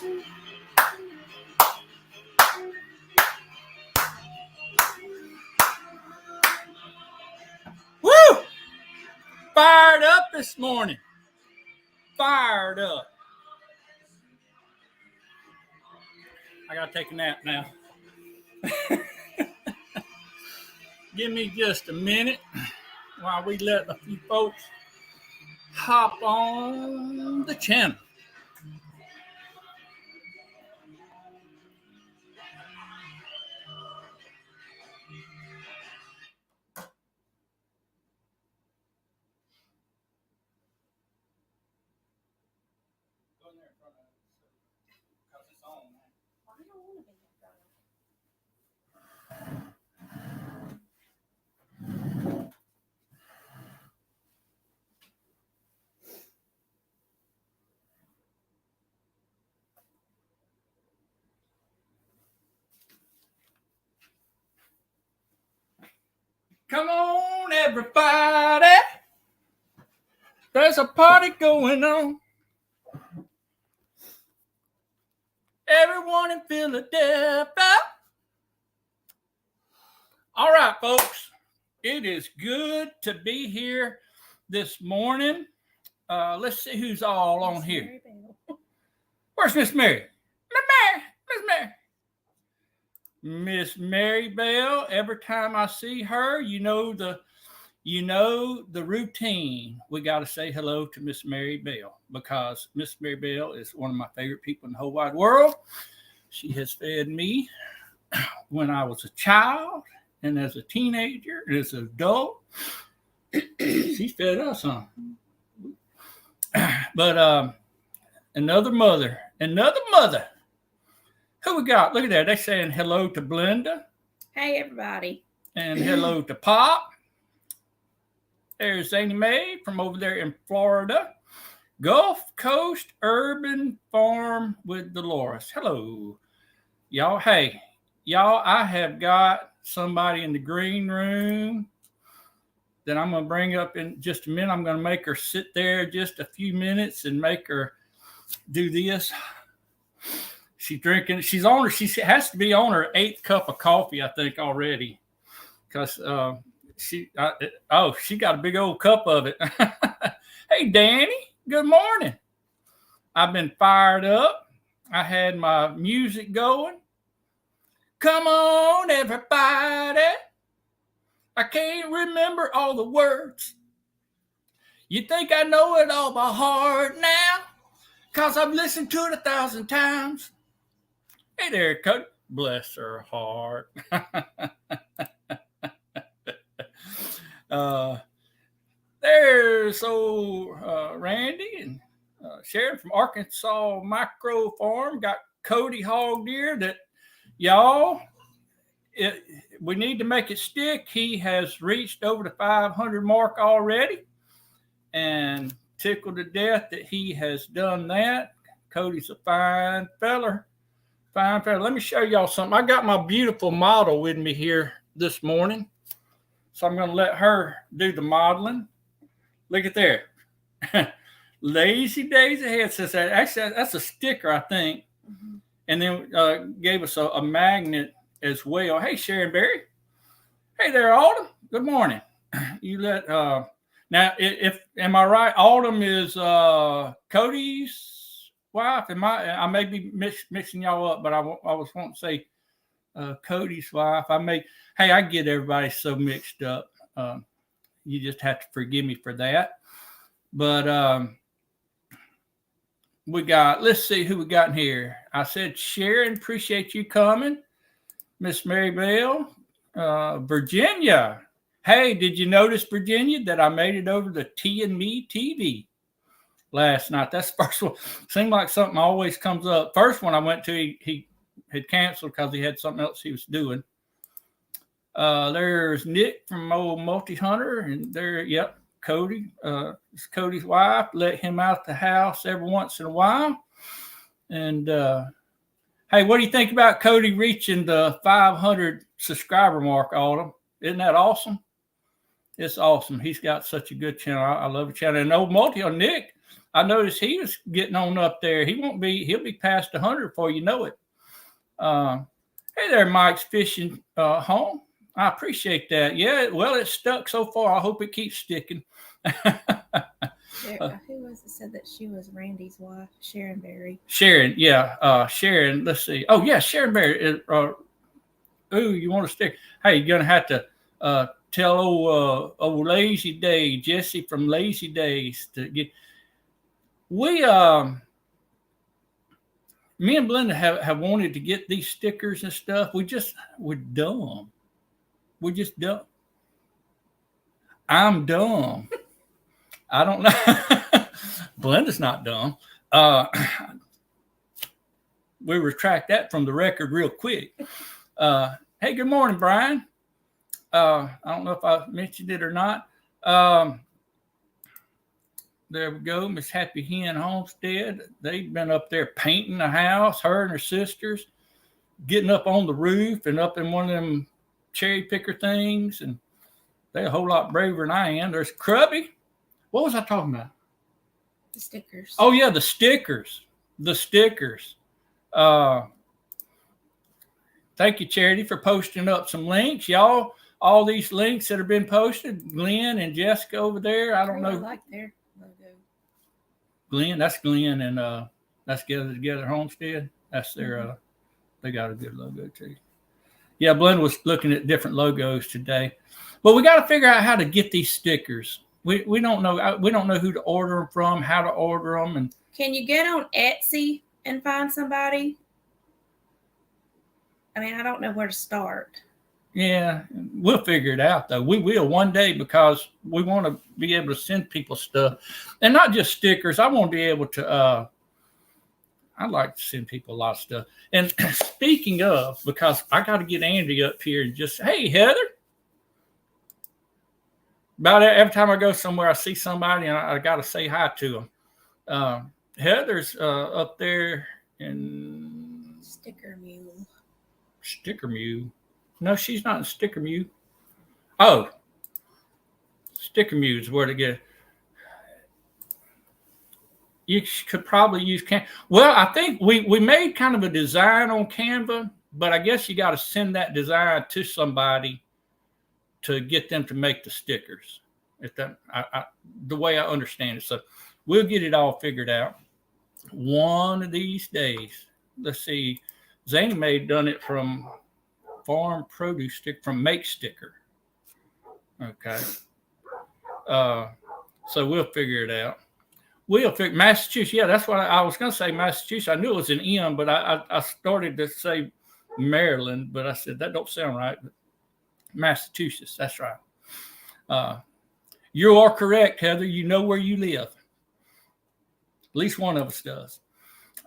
Woo! Fired up this morning. Fired up. I gotta take a nap now. Give me just a minute while we let a few folks hop on the channel. Come on, everybody. There's a party going on. Everyone in Philadelphia. All right, folks. It is good to be here this morning. Let's see who's all on here. Where's Miss Mary? Miss Mary Bell. Every time I see her, you know the routine. We got to say hello to Miss Mary Bell because Miss Mary Bell is one of my favorite people in the whole wide world. She has fed me when I was a child and as a teenager and as an adult. She fed us on. But another mother. Who we got? Look at that. They're saying hello to Blenda. Hey, everybody. And hello to Pop. There's Zany Mae from over there in Florida. Gulf Coast Urban Farm with Dolores. Hello. Y'all, I have got somebody in the green room that I'm going to bring up in just a minute. I'm going to make her sit there just a few minutes and make her do this. She's drinking. She has to be on her 8th cup of coffee, I think, already. Because she got a big old cup of it. Hey, Danny, good morning. I've been fired up. I had my music going. Come on, everybody. I can't remember all the words. You think I know it all by heart now? Because I've listened to it 1,000 times. Hey there, Coach. Bless her heart. There's old Randy and Sharon from Arkansas Micro Farm. Got Cody Hog Deer that, y'all, we need to make it stick. He has reached over the 500 mark already and tickled to death that he has done that. Cody's a fine feller. Fine feller. Let me show y'all something. I got my beautiful model with me here this morning. So I'm going to let her do the modeling. Look at there. Lazy days ahead says that. Actually, that's a sticker, I think. Mm-hmm. And then gave us a magnet as well. Hey, Sharon Berry. Hey there, Autumn. Good morning. You let now, if am I right? Autumn is Cody's wife. I may be mixing y'all up, but I was wanting to say Cody's wife. I get everybody so mixed up. You just have to forgive me for that. But let's see who we got in here. I said, Sharon, appreciate you coming. Miss Mary Bell, Virginia. Hey, did you notice, Virginia, that I made it over to T and Me TV last night? That's the first one. Seemed like something always comes up. First one I went to, he had canceled because he had something else he was doing. There's Nick from old Multi Hunter, and there, yep, Cody. It's Cody's wife. Let him out the house every once in a while. And hey, what do you think about Cody reaching the 500 subscriber mark, Autumn? Isn't that awesome? It's awesome. He's got such a good channel. I love the channel. And old Multi Hunter Nick, I noticed he was getting on up there. He'll be past 100 before you know it. Hey there, Mike's Fishing Home. I appreciate that. Yeah, well, it's stuck so far. I hope it keeps sticking. Who was it said that she was Randy's wife? Sharon Berry. Sharon, yeah. Sharon, let's see. Oh, yeah, Sharon Berry. Ooh, you want to stick? Hey, you're going to have to tell old Lazy Day, Jesse from Lazy Days, to get. Me and Belinda have wanted to get these stickers and stuff. We're dumb. We're just dumb. I'm dumb. I don't know. Belinda's not dumb. We retract that from the record real quick. Hey, good morning, Brian. I don't know if I mentioned it or not. There we go, Miss Happy Hen Homestead. They've been up there painting the house, her and her sisters, getting up on the roof and up in one of them cherry picker things. And they're a whole lot braver than I am. There's Krubby. What was I talking about? The stickers. Oh, yeah, the stickers. The stickers. Thank you, Charity, for posting up some links. Y'all, all these links that have been posted, Glenn and Jessica over there, I don't know. I like their logo. Glenn, that's Glenn, and that's Together Homestead. That's their, they got a good logo too. Yeah, Glenn was looking at different logos today. But we got to figure out how to get these stickers. We don't know. We don't know who to order them from, how to order them. And can you get on Etsy and find somebody? I mean, I don't know where to start. Yeah, we'll figure it out, though. We will one day, because we want to be able to send people stuff. And not just stickers. I want to be able to, I'd like to send people a lot of stuff. And speaking of, because I got to get Andrea up here and just, hey, Heather. About every time I go somewhere, I see somebody and I got to say hi to them. Heather's up there in Sticker Mule. Sticker Mule. No, she's not in Sticker Mule. Oh, Sticker Mule is where to get. You could probably use Canva. Well, I think we made kind of a design on Canva, but I guess you got to send that design to somebody to get them to make the stickers. If that, the way I understand it. So we'll get it all figured out one of these days. Let's see. Zany may have done it from Farm Produce Stick, from Make Sticker. Okay. So we'll figure it out. We'll figure Massachusetts. Yeah, that's what I was going to say. Massachusetts. I knew it was an M, but I started to say Maryland, but I said that don't sound right. But Massachusetts. That's right. You are correct, Heather. You know where you live. At least one of us does.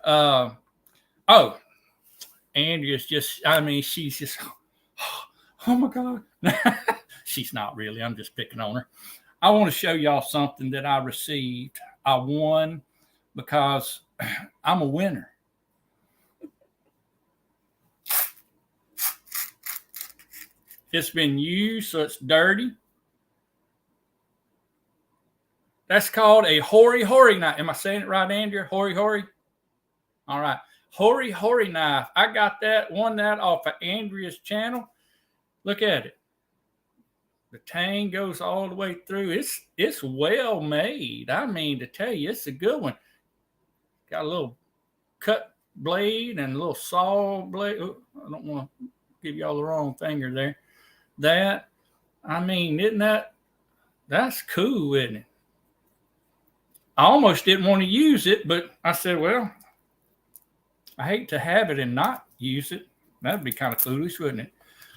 Oh, Andrea's just, I mean, she's just, oh my God. She's not really. I'm just picking on her. I want to show y'all something that I received. I won because I'm a winner. It's been used, so it's dirty. That's called a hori knife. Am I saying it right, Andrea? Hori. All right. Hori knife. I got that, won that off of Andrea's channel. Look at it. The tang goes all the way through. It's well made. I mean, to tell you, it's a good one. Got a little cut blade and a little saw blade. Ooh, I don't want to give y'all the wrong finger there. That, I mean, that's cool, isn't it? I almost didn't want to use it, but I said, well, I hate to have it and not use it. That'd be kind of foolish, wouldn't it?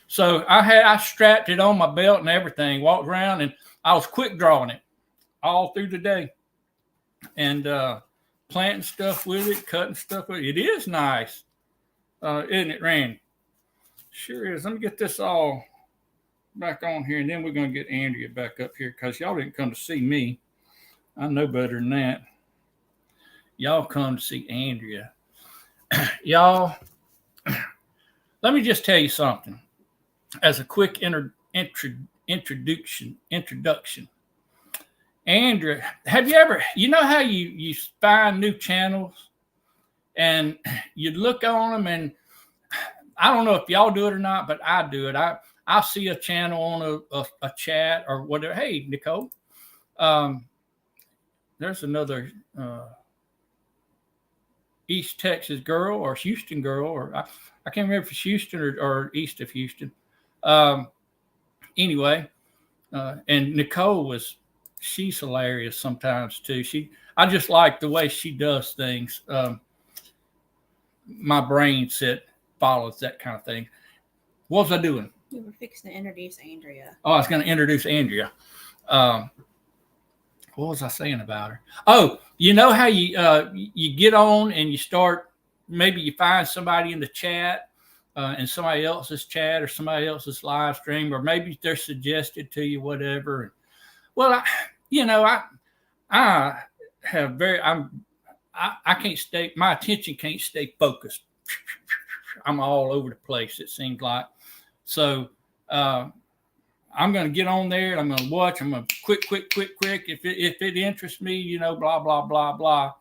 So I strapped it on my belt and everything, walked around, and I was quick drawing it all through the day. And planting stuff with it, cutting stuff with it. It is nice, isn't it, Randy? Sure is. Let me get this all back on here, and then we're going to get Andrea back up here, because y'all didn't come to see me. I know better than that. Y'all come to see Andrea. Y'all, let me just tell you something. As a quick introduction. Andrea, have you ever, you know how you find new channels and you look on them, and I don't know if y'all do it or not, but I do it. I see a channel on a chat or whatever. Hey, Nicole, there's another East Texas girl or Houston girl, or I can't remember if it's Houston or east of Houston. Anyway, and Nicole she's hilarious sometimes too. I just like the way she does things. My brain set follows that kind of thing. What was I doing? We were fixing to introduce Andrea. Oh, I was going to introduce Andrea. What was I saying about her? Oh, you know how you get on and you start, maybe you find somebody in the chat, in somebody else's chat or somebody else's live stream, or maybe they're suggested to you, whatever. Well, I have I can't stay, my attention can't stay focused. I'm all over the place, it seems like. So I'm going to get on there and I'm going to watch. I'm going to quick. If it interests me, blah, blah, blah, blah.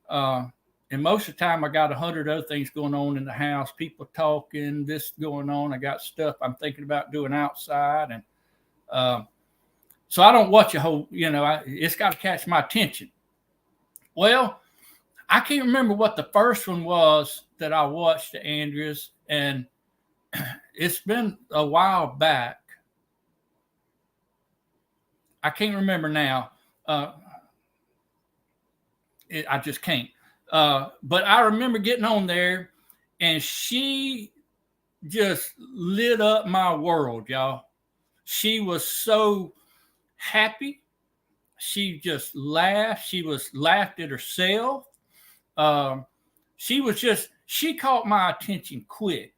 And most of the time I got 100 other things going on in the house, people talking, this going on. I got stuff I'm thinking about doing outside. And so I don't watch a whole, it's got to catch my attention. Well, I can't remember what the first one was that I watched to Andrea's, and it's been a while back. I can't remember now. I just can't. But I remember getting on there, and she just lit up my world, y'all. She was so happy. She just laughed. She laughed at herself. She caught my attention quick.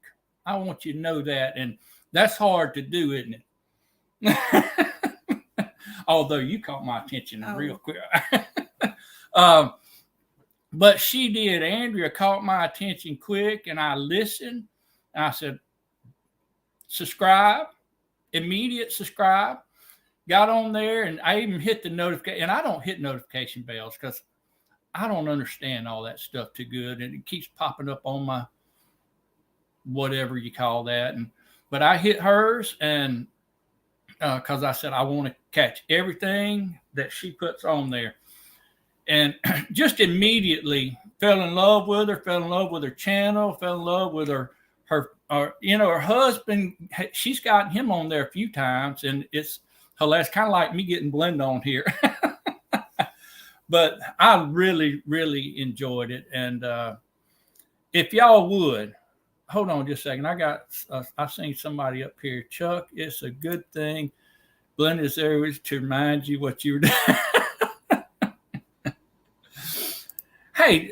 I want you to know that. And that's hard to do, isn't it? Although you caught my attention real quick. But she did. Andrea caught my attention quick, and I listened. And I said, subscribe, immediate subscribe. Got on there, and I even hit the notification. And I don't hit notification bells because I don't understand all that stuff too good. And it keeps popping up on my whatever you call that. But I hit hers, and because I said I want to catch everything that she puts on there. And just immediately fell in love with her channel, fell in love with her husband. She's gotten him on there a few times, and it's hilarious, kind of like me getting Blend on here. But I really, really enjoyed it. And if y'all would, hold on just a second. I seen somebody up here. Chuck, it's a good thing Blend is there to remind you what you were doing. Hey,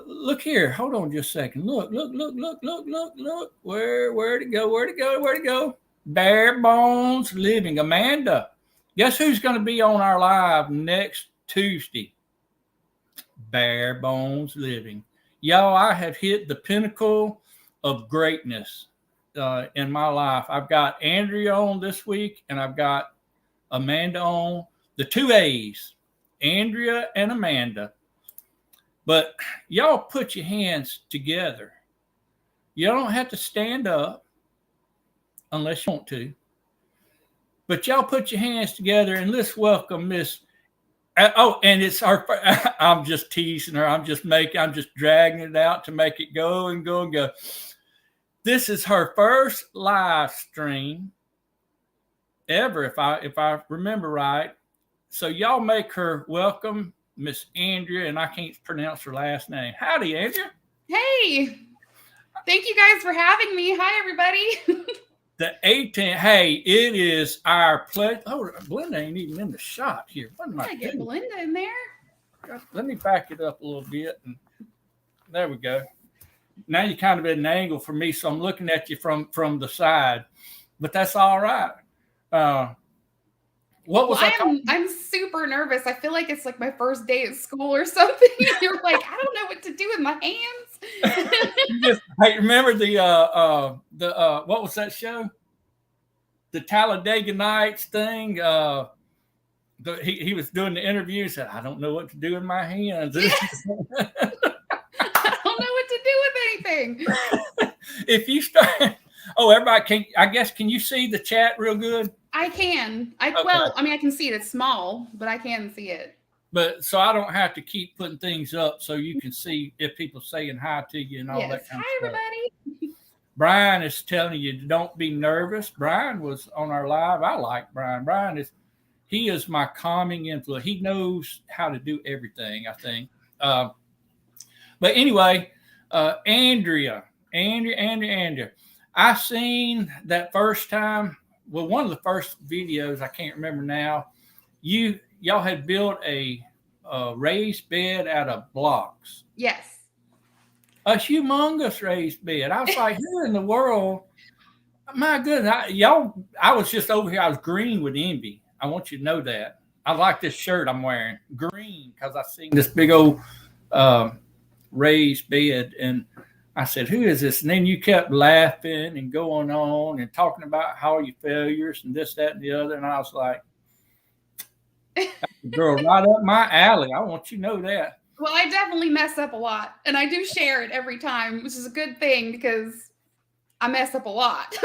look here. Hold on just a second. Look. Where'd it go? Bare Bones Living. Amanda, guess who's going to be on our live next Tuesday? Bare Bones Living. Y'all, I have hit the pinnacle of greatness in my life. I've got Andrea on this week, and I've got Amanda on. The two A's, Andrea and Amanda. But y'all put your hands together. You don't have to stand up unless you want to. But y'all put your hands together and let's welcome Miss. And it's our. I'm just teasing her. I'm just dragging it out to make it go and go and go. This is her first live stream ever, if I remember right. So y'all make her welcome Miss Andrea, and I can't pronounce her last name. Howdy, Andrea. Hey, thank you guys for having me. Hi, everybody. The 18th. Hey, it is our pleasure. Oh, Belinda ain't even in the shot here. What am I doing? Get Belinda in there. Let me back it up a little bit. And there we go. Now you're kind of at an angle for me, so I'm looking at you from the side. But that's all right. What was I'm super nervous. I feel like it's like my first day at school or something. You're like, I don't know what to do with my hands. Hey, remember the what was that show? The Talladega Nights thing. he was doing the interview. Said, "I don't know what to do with my hands." Yes. I don't know what to do with anything. If you start, oh, everybody can. I guess can you see the chat real good? I can. Okay. Well, I mean, I can see it. It's small, but I can see it. But so I don't have to keep putting things up, so you can see if people saying hi to you and all that kind of Hi, stuff. everybody. Brian is telling you don't be nervous. Brian was on our live. I like Brian. He is my calming influence. He knows how to do everything, I think. But anyway, Andrea. I seen that first time. Well, one of the first videos, I can't remember now. Y'all had built a raised bed out of blocks. Yes. A humongous raised bed. I was like, who in the world? My goodness, I was just over here. I was green with envy. I want you to know that. I like this shirt I'm wearing, green, because I seen this big old raised bed, and I said, who is this? And then you kept laughing and going on and talking about how your failures and this, that, and the other. And I was like, that's a girl right up my alley. I want you to know that. Well, I definitely mess up a lot, and I do share it every time, which is a good thing because I mess up a lot.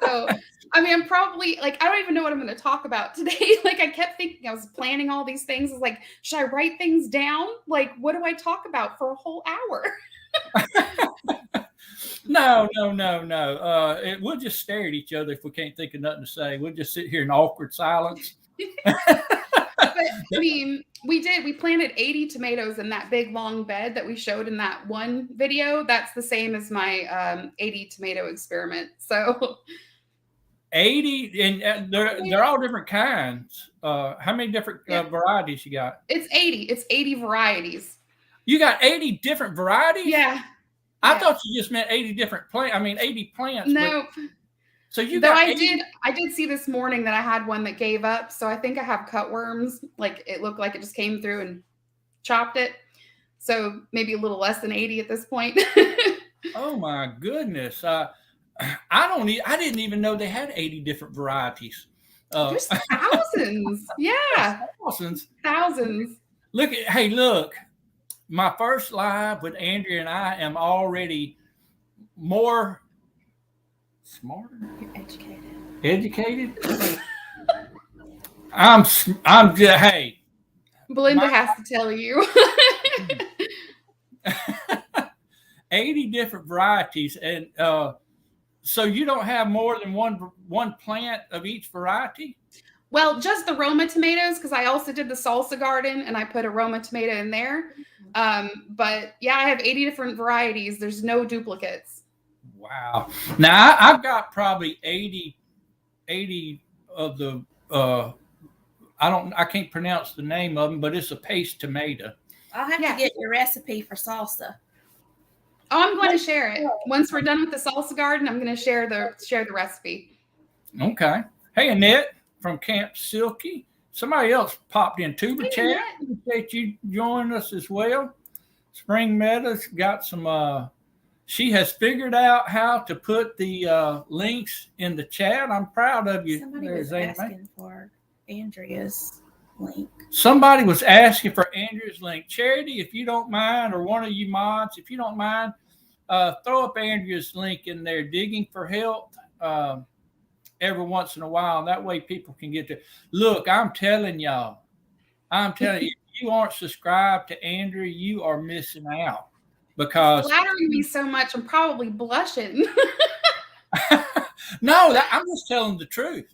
So, I mean, I'm probably like, I don't even know what I'm going to talk about today. Like, I kept thinking, I was planning all these things. I was like, should I write things down? Like, what do I talk about for a whole hour? No. We'll just stare at each other if we can't think of nothing to say. We'll just sit here in awkward silence. But I mean, we planted 80 tomatoes in that big long bed that we showed in that one video. That's the same as my 80 tomato experiment. So 80, and they're all different kinds. How many different varieties you got? It's 80. It's 80 varieties. You got 80 different varieties? Yeah. I thought you just meant 80 different plants. I mean, 80 plants. No. So you Though got I did see this morning that I had one that gave up. So I think I have cutworms. Like it looked like it just came through and chopped it. So maybe a little less than 80 at this point. Oh my goodness. I didn't even know they had 80 different varieties. There's thousands. Yeah. Thousands. Look, my first live with Andrea and I am already more smarter. You're educated. Educated? I'm just, hey. Belinda has to tell you. 80 different varieties. And so you don't have more than one plant of each variety? Well, just the Roma tomatoes, because I also did the salsa garden and I put a Roma tomato in there. But yeah, I have 80 different varieties. There's no duplicates. Wow. Now I've got probably 80 of the I can't pronounce the name of them, but it's a paste tomato. I'll have to get your recipe for salsa. Oh, I'm going to share it. Once we're done with the salsa garden, I'm going to share the recipe. Okay. Hey, Annette from Camp Silky. Somebody else popped in Tuber Chat. Appreciate you joining us as well. Spring Meadows got some she has figured out how to put the links in the chat. I'm proud of you. Somebody was asking for Andrea's link. Somebody was asking for Andrea's link. Charity, if you don't mind, or one of you mods, if you don't mind, throw up Andrea's link in there, Digging for Help, every once in a while. And that way people can get to. Look, I'm telling you, if you aren't subscribed to Andrea, you are missing out. Because it's flattering me so much, I'm probably blushing. No, I'm just telling the truth.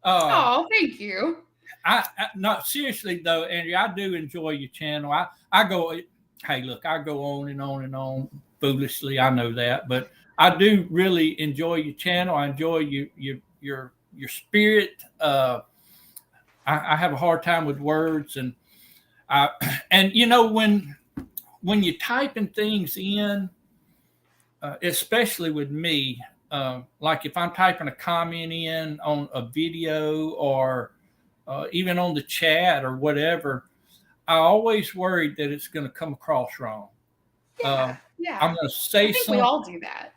Oh, thank you. I not seriously though, Andrea. I do enjoy your channel. I go, hey, look, I go on and on and on foolishly. I know that, but I do really enjoy your channel. I enjoy your spirit. I have a hard time with words, and you know when you're typing things in, especially with me, like if I'm typing a comment in on a video or even on the chat or whatever, I always worried that it's going to come across wrong. Yeah. I'm going to say something. We all do that.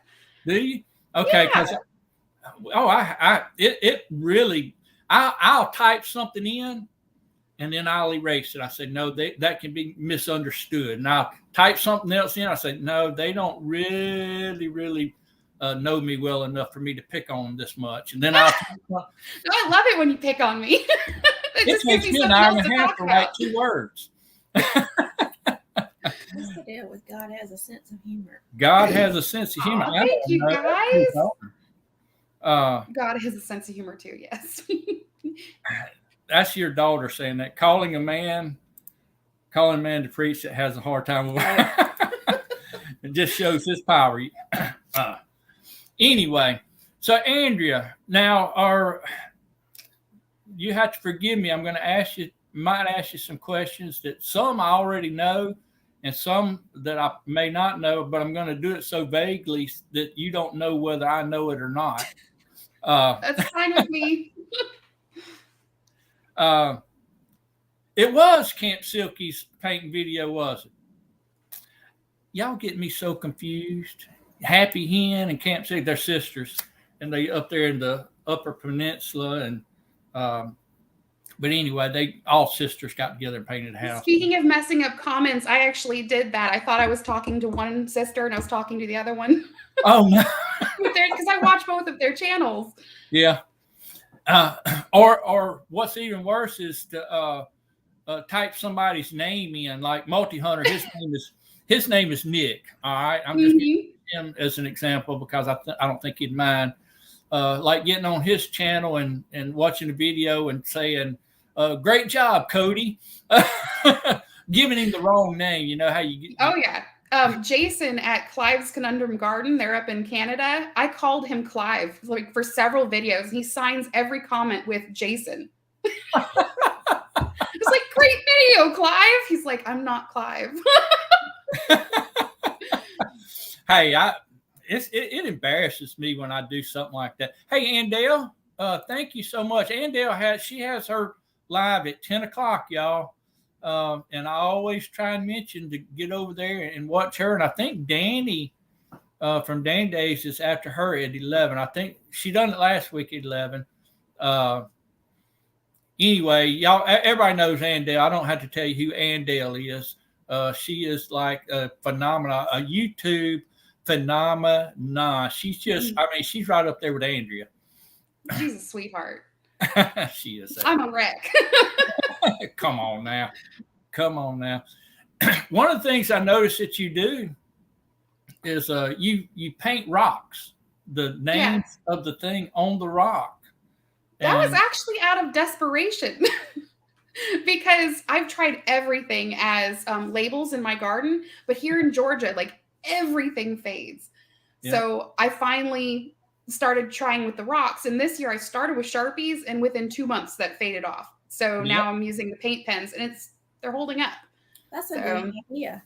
Do you? Okay. Yeah. It really, I'll type something in and then I'll erase it. I say, no, that can be misunderstood. And I'll type something else in. I say, no, they don't really know me well enough for me to pick on them this much. And then No, I love it when you pick on me. it takes me an hour and a half to write 2 words. What's the deal with God has a sense of humor? God has a sense of humor. Oh, thank you, guys. God has a sense of humor too. Yes. That's your daughter saying that. Calling a man to preach that has a hard time with it. It just shows his power. Anyway, so Andrea, now you have to forgive me. I'm going to might ask you some questions that some I already know and some that I may not know, but I'm going to do it so vaguely that you don't know whether I know it or not. That's fine with me. It was Camp Silky's painting video, was it? Y'all get me so confused. Happy Hen and Camp Silky, they're sisters, and they up there in the Upper Peninsula. And but anyway, they all sisters got together and painted a house. Speaking of messing up comments, I actually did that. I thought I was talking to one sister and I was talking to the other one. Oh no! Because I watch both of their channels. Yeah. Or what's even worse is to type somebody's name in, like Multi Hunter. His name is Nick. All right, I'm just using him as an example because I don't think he'd mind. Like getting on his channel and watching the video and saying, "Great job, Cody," giving him the wrong name. You know how you get. Oh yeah. Jason at Clive's Conundrum Garden, they're up in Canada. I called him Clive like for several videos. He signs every comment with Jason. It's like, great video, Clive. He's like, I'm not Clive. Hey, it embarrasses me when I do something like that. Hey, Andrea, thank you so much. Andrea has her live at 10 o'clock, y'all. And I always try and mention to get over there and watch her. And I think Danny from Dan Days is after her at 11. I think she done it last week at 11. Anyway, y'all, everybody knows Andale. I don't have to tell you who Andale is. She is like a phenomenon, a YouTube phenomenon. She's just, I mean, she's right up there with Andrea. She's a sweetheart. She is. I'm a wreck. Come on now. One of the things I noticed that you do is you paint rocks, the names of the thing on the rock. That was actually out of desperation because I've tried everything as labels in my garden, but here in Georgia, like everything fades. Yeah. So I finally started trying with the rocks. And this year I started with Sharpies, and within 2 months that faded off. So now I'm using the paint pens, and they're holding up. That's a good idea.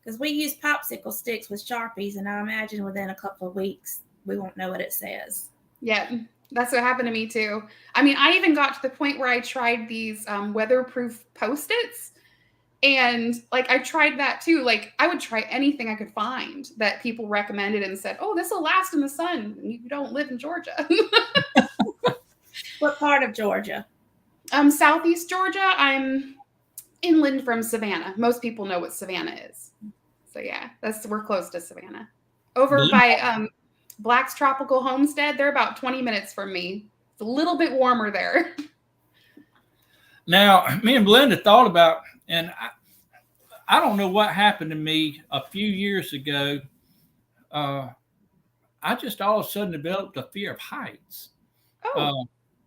Because we use popsicle sticks with Sharpies, and I imagine within a couple of weeks, we won't know what it says. Yeah, that's what happened to me too. I mean, I even got to the point where I tried these weatherproof Post-its. And like, I tried that too. Like, I would try anything I could find that people recommended and said, oh, this will last in the sun. You don't live in Georgia. What part of Georgia? Southeast Georgia. I'm inland from Savannah. Most people know what Savannah is. So yeah, we're close to Savannah. Over by Black's Tropical Homestead, they're about 20 minutes from me. It's a little bit warmer there. Now, me and Belinda thought about, and I don't know what happened to me a few years ago. I just all of a sudden developed a fear of heights. Oh.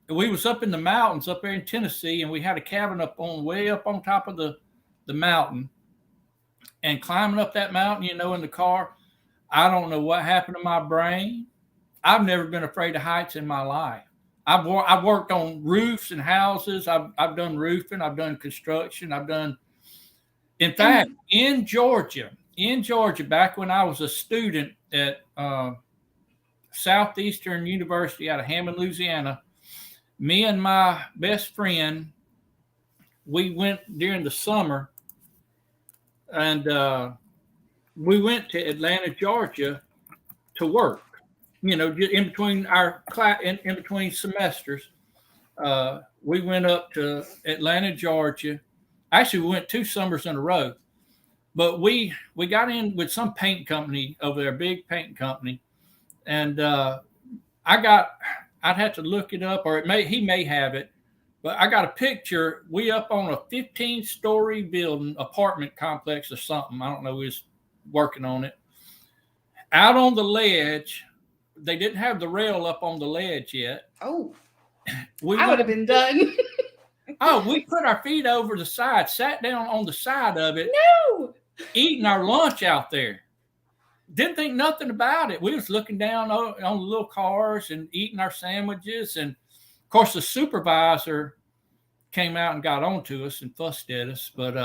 We was up in the mountains up there in Tennessee, and we had a cabin way up on top of the mountain. And climbing up that mountain, in the car, I don't know what happened to my brain. I've never been afraid of heights in my life. I've worked on roofs and houses. I've done roofing. I've done construction. In fact, in Georgia, back when I was a student at Southeastern University out of Hammond, Louisiana, me and my best friend, we went during the summer, and we went to Atlanta, Georgia, to work. In between in between semesters, we went up to Atlanta, Georgia. Actually, we went 2 summers in a row. But we got in with some paint company over there, big paint company, and I'd have to look it up, or he may have it, but I got a picture. We up on a 15-story building, apartment complex or something. I don't know. We was working on it. Out on the ledge, they didn't have the rail up on the ledge yet. Oh, I would have been done. Oh, we put our feet over the side, sat down on the side of it. No. Eating our lunch out there. Didn't think nothing about it. We was looking down on the little cars and eating our sandwiches. And of course, the supervisor came out and got on to us and fussed at us, but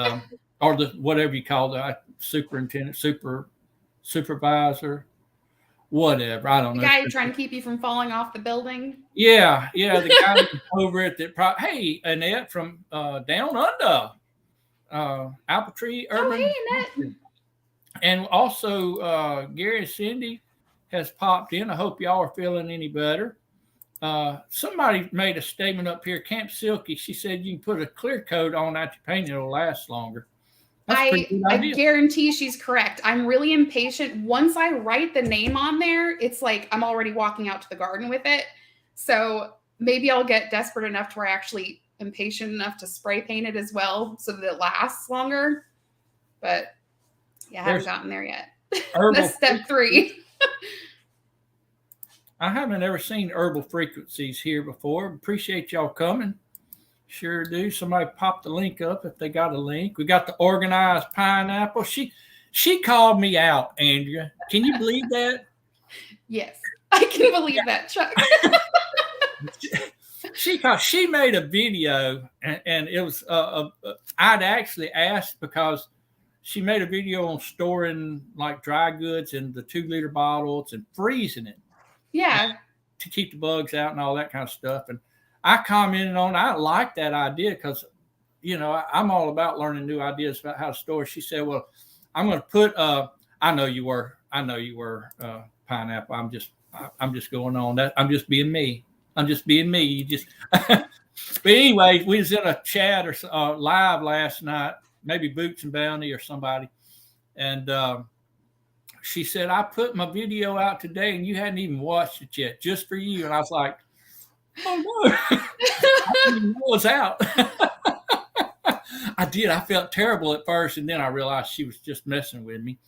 or the whatever you call it, superintendent, supervisor, whatever. I don't know. The guy trying to keep you from falling off the building. Yeah, the guy over at the hey, Annette from down under. Apple Tree Urban. Hey, Annette. And also Gary and Cindy has popped in. I hope y'all are feeling any better. Somebody made a statement up here, Camp Silky. She said you can put a clear coat on after you paint, it'll last longer. I guarantee she's correct. I'm really impatient. Once I write the name on there, it's like I'm already walking out to the garden with it. So maybe I'll get desperate enough to where I actually impatient enough to spray paint it as well so that it lasts longer. But yeah, I haven't gotten there yet. That's step 3. I haven't ever seen herbal frequencies here before. Appreciate y'all coming. Sure do. Somebody pop the link up if they got a link. We got the organized pineapple. She called me out, Andrea. Can you believe that? Yes, I can believe that, Chuck. She made a video, and it was I'd actually asked because she made a video on storing like dry goods in the 2-liter bottles and freezing it. Yeah. To keep the bugs out and all that kind of stuff. And I commented on, I like that idea because, I'm all about learning new ideas about how to store. She said, well, I'm going to put, I know you were pineapple. I'm just going on that. I'm just being me. You just, but anyway, we was in a chat or live last night, maybe Boots and Bounty or somebody. And she said, I put my video out today and you hadn't even watched it yet, just for you. And I was like, oh no, I didn't even know it was out. I did. I felt terrible at first. And then I realized she was just messing with me.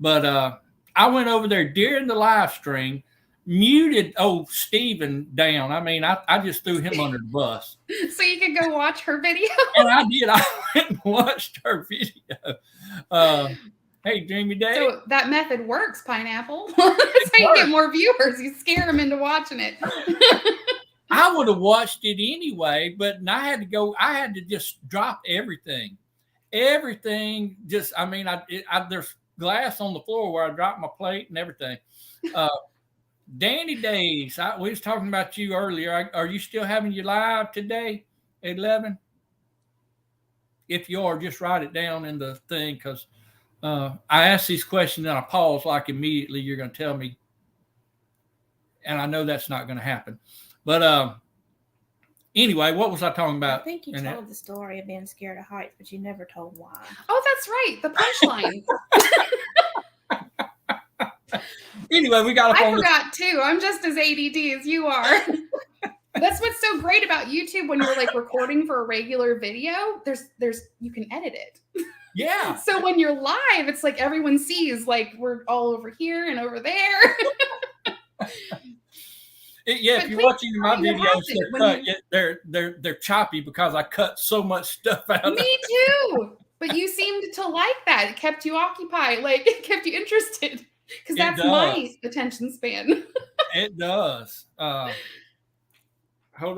But I went over there during the live stream, muted old Steven down. I mean, I just threw him under the bus. So you could go watch her video? And I did. I went and watched her video. Hey, Dreamy Day. So that method works, Pineapple. That's how you get more viewers. You scare them into watching it. I would have watched it anyway, but I had to just drop everything. Everything just, there's glass on the floor where I dropped my plate and everything. Danny Days, we was talking about you earlier. Are you still having your live today at 11? If you are, just write it down in the thing because I ask these questions and I pause like immediately you're going to tell me. And I know that's not going to happen. But anyway, what was I talking about? I think you told the story of being scared of heights, but you never told why. Oh, that's right. The punchline. Anyway, we got. I forgot too. I'm just as ADD as you are. That's what's so great about YouTube when you're like recording for a regular video. There's you can edit it. Yeah. So when you're live, it's like everyone sees like we're all over here and over there. Yeah, if you're watching my videos, they're choppy because I cut so much stuff out. Me too. But you seemed to like that. It kept you occupied. Like it kept you interested. Because that's my attention span. It does. Hold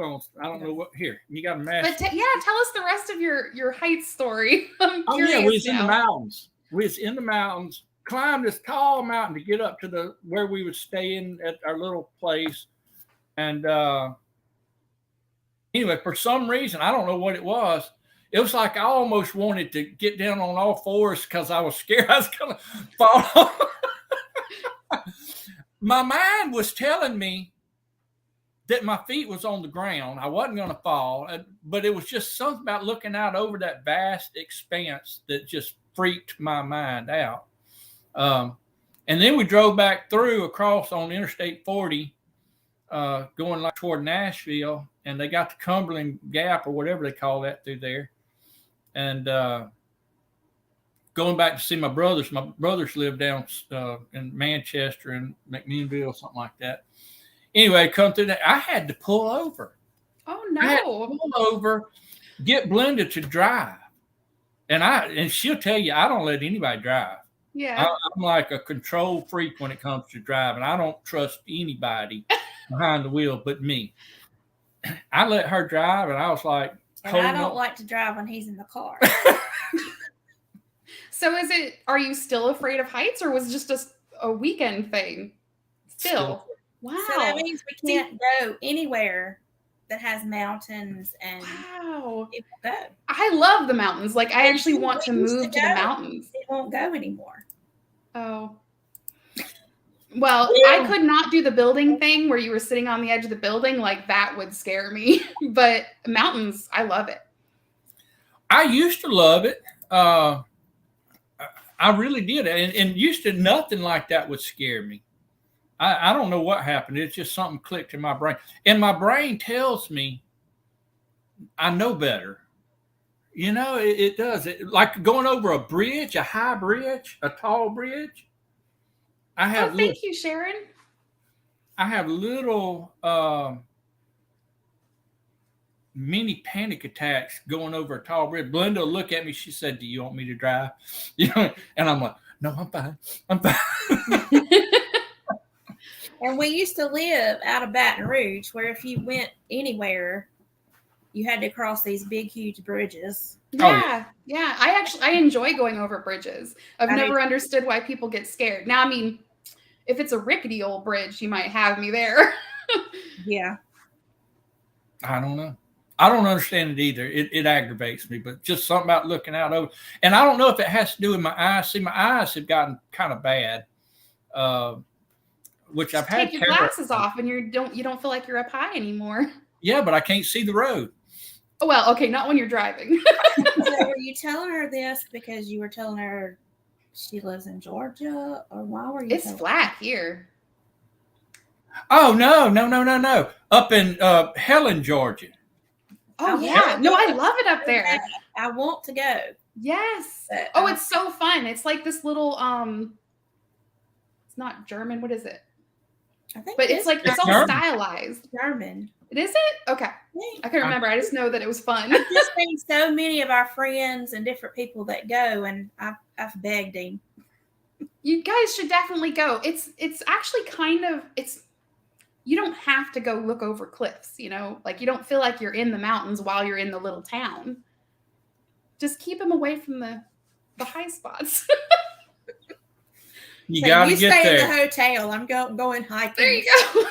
on. I don't know what. Here, you got a match. But tell us the rest of your height story. I'm curious. We was in the mountains. We was in the mountains. Climbed this tall mountain to get up to where we was staying at our little place. And anyway, for some reason, I don't know what it was. It was like I almost wanted to get down on all fours because I was scared I was going to fall off. My mind was telling me that my feet was on the ground. I wasn't going to fall, but it was just something about looking out over that vast expanse that just freaked my mind out. And then we drove back through across on Interstate 40, going like toward Nashville, and they got the Cumberland Gap or whatever they call that through there. And going back to see my brothers. My brothers live down in Manchester and McMinnville, something like that. Anyway, come through that. I had to pull over. Oh I had to no. pull over, get Blenda to drive. And she'll tell you, I don't let anybody drive. Yeah. I'm like a control freak when it comes to driving. I don't trust anybody behind the wheel but me. I let her drive, and I was like, and I don't like to drive when he's in the car. So are you still afraid of heights, or was it just a weekend thing? Still. Wow. So that means we can't go anywhere that has mountains and wow. It won't go. I love the mountains. Like, I actually want to move to the mountains. It won't go anymore. Oh. Well, I could not do the building thing where you were sitting on the edge of the building. Like, that would scare me. But mountains, I love it. I used to love it. I really did. And used to nothing like that would scare me. I don't know what happened. It's just something clicked in my brain. And my brain tells me I know better. You know, it does. Like going over a bridge, a high bridge, a tall bridge. Thank you, Sharon. I have little mini panic attacks going over a tall bridge. Blenda will look at me. She said, "Do you want me to drive?" You know, and I'm like, "No, I'm fine. I'm fine." And we used to live out of Baton Rouge, where if you went anywhere, you had to cross these big, huge bridges. Yeah, yeah. I enjoy going over bridges. I've never understood why people get scared. Now, I mean, if it's a rickety old bridge, you might have me there. Yeah. I don't know. I don't understand it either. It aggravates me, but just something about looking out over. And I don't know if it has to do with my eyes. See, my eyes have gotten kind of bad. Which I've had. Take your glasses off, and you don't feel like you're up high anymore. Yeah, but I can't see the road. Oh, well, okay, not when you're driving. So were you telling her this because you were telling her she lives in Georgia, or why were you? It's flat here. Oh no! Up in Helen, Georgia. Oh yeah, no, I love it up there. I want to go. Yes. But, it's so fun. It's like this little it's not German. What is it? I think, but it's like it's all German. Stylized. German. It is it? Okay. I can't remember. I just know that it was fun. I've just seen so many of our friends and different people that go, and I've begged him. You guys should definitely go. It's actually you don't have to go look over cliffs, you know? Like, you don't feel like you're in the mountains while you're in the little town. Just keep them away from the high spots. You gotta get there. You stay in the hotel. I'm going hiking. There you go.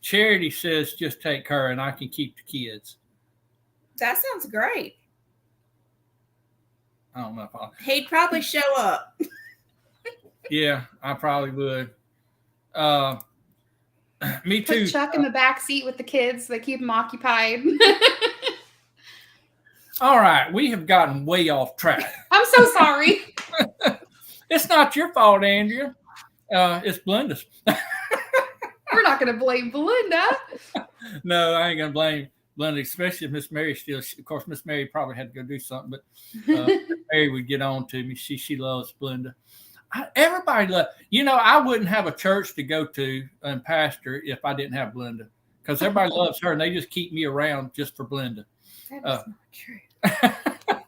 Charity says just take her and I can keep the kids. That sounds great. I don't know if he'd probably show up. Yeah, I probably would. Me too. Put Chuck in the back seat with the kids. They keep them occupied. All right, we have gotten way off track. I'm so sorry. It's not your fault, Andrea. It's Blenda's. We're not going to blame Belinda. No, I ain't going to blame Belinda, especially if Miss Mary still. Of course, Miss Mary probably had to go do something, but Mary would get on to me. She loves Belinda. Everybody loves. You know, I wouldn't have a church to go to and pastor if I didn't have Belinda, because everybody loves her and they just keep me around just for Belinda. That is not true.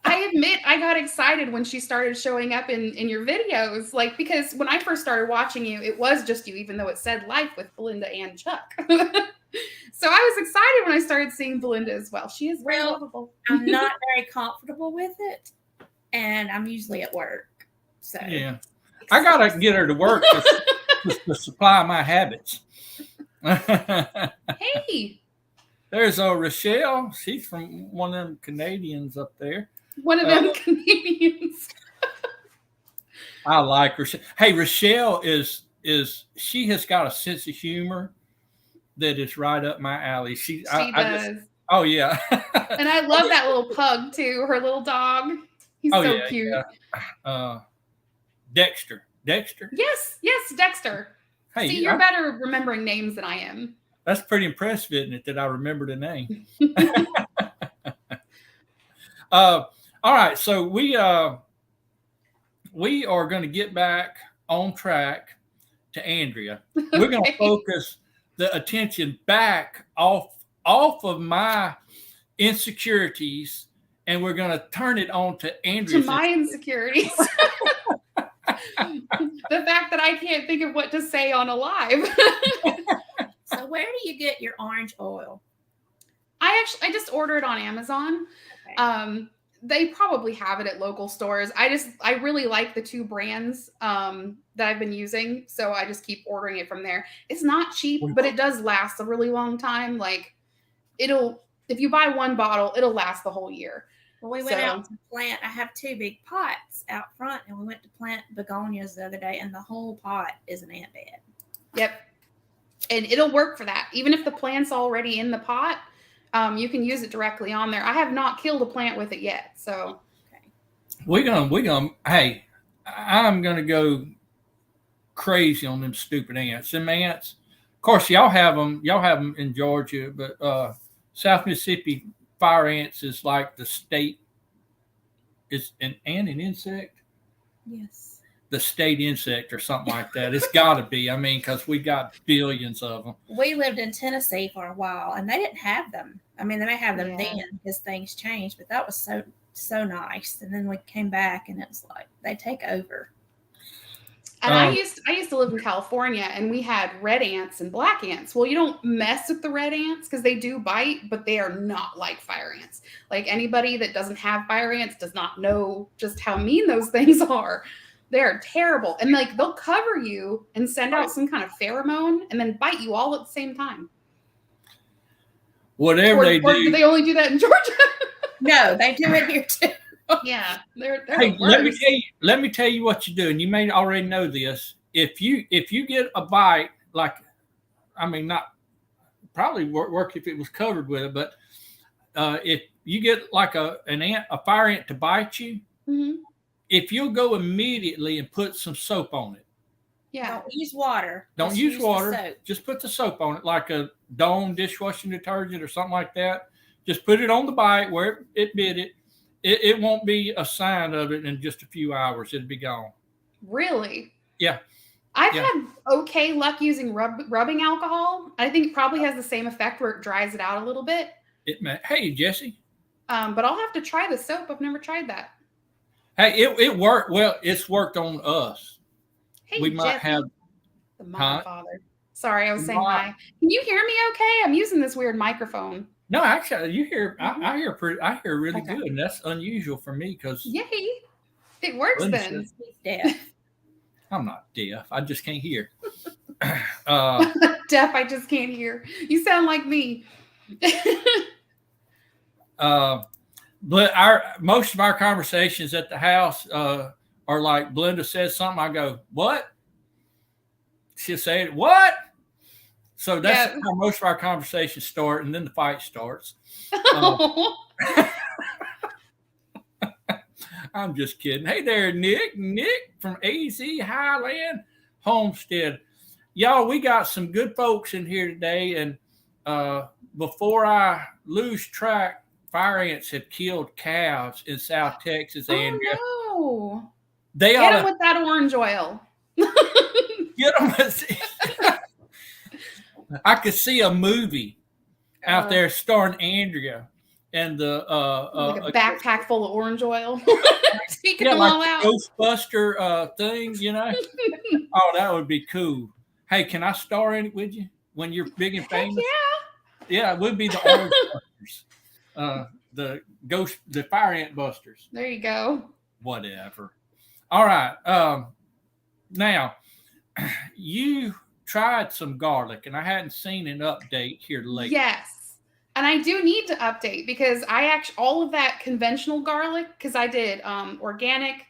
I admit I got excited when she started showing up in your videos, like, because when I first started watching you, it was just you, even though it said Life with Belinda and Chuck. So I was excited when I started seeing Belinda as well. She is very lovable. I'm not very comfortable with it, and I'm usually at work. So yeah, I gotta get her to work to supply my habits. Hey, there's Rochelle. She's from one of them Canadians up there. One of them Canadians. I like Rochelle. Hey, Rochelle is she has got a sense of humor that is right up my alley. She I does. just, oh yeah. And I love that little pug too, her little dog. He's Oh, so yeah, cute. yeah. Dexter. Yes, Dexter. Hey, See, you're better remembering names than I am. That's pretty impressive, isn't it, that I remember the name? All right, so we are going to get back on track to Andrea. We're going to focus the attention back off of my insecurities, and we're going to turn it on to Andrea's. To my insecurities. The fact that I can't think of what to say on a live. So where do you get your orange oil? I just order it on Amazon. Okay. They probably have it at local stores. I really like the two brands that I've been using, so I just keep ordering it from there. It's not cheap, but it does last a really long time. Like if you buy one bottle, it'll last the whole year. Well, we went out to plant. I have 2 big pots out front, and we went to plant begonias the other day, and the whole pot is an ant bed. Yep. And it'll work for that. Even if the plant's already in the pot, you can use it directly on there. I have not killed a plant with it yet, so. Okay. We're gonna. Hey, I'm gonna go crazy on them stupid ants. Them ants. Of course, y'all have them in Georgia, but South Mississippi fire ants is like the state. Is an ant an insect? Yes. The state insect or something like that. It's got to be. I mean, because we got billions of them. We lived in Tennessee for a while, and they didn't have them. I mean, they may have them then because things changed, but that was so nice. And then we came back, and it was like they take over. And I used to live in California, and we had red ants and black ants. Well, you don't mess with the red ants because they do bite, but they are not like fire ants. Like anybody that doesn't have fire ants does not know just how mean those things are. They're terrible. And like they'll cover you and send out some kind of pheromone and then bite you all at the same time. Whatever they do. Or do they only do that in Georgia? No, they do it here too. Yeah, they're hey, let me tell you what you do, and you may already know this. If you get a bite, like, I mean, not probably work if it was covered with it, but if you get like a fire ant to bite you, mm-hmm. If you'll go immediately and put some soap on it. Yeah. Don't use water. Don't use water. Just put the soap on it, like a Dawn dishwashing detergent or something like that. Just put it on the bite where it bit it. It won't be a sign of it in just a few hours. It'll be gone. Really? Yeah. I've had okay luck using rubbing alcohol. I think it probably has the same effect where it dries it out a little bit. Hey, Jesse. But I'll have to try the soap. I've never tried that. Hey, it worked. Well, it's worked on us. Hey, we might have the mom father. Sorry, I was saying hi. Can you hear me okay? I'm using this weird microphone. No, actually, you hear. I hear really good, and that's unusual for me because. Yay! It works then. He's deaf. I'm not deaf. I just can't hear. Deaf. I just can't hear. You sound like me. But most of our conversations at the house are like Belinda says something, I go, "What?" She'll say it, "What?" So that's how most of our conversations start, and then the fight starts. I'm just kidding. Hey there, Nick. Nick from AZ Highland Homestead. Y'all, we got some good folks in here today, and before I lose track, fire ants have killed calves in South Texas, Andrea. Oh, no. Get them with that orange oil. Get them. I could see a movie out there starring Andrea and the like a backpack full of orange oil. Speaking them like all out. Ghostbuster thing, you know. Oh, that would be cool. Hey, can I star in it with you when you're big and famous? Yeah, it would be the Orange Busters. The Fire Ant Busters. There you go. Whatever. All right. Now, you tried some garlic, and I hadn't seen an update here lately. Yes. And I do need to update because all of that conventional garlic, because I did organic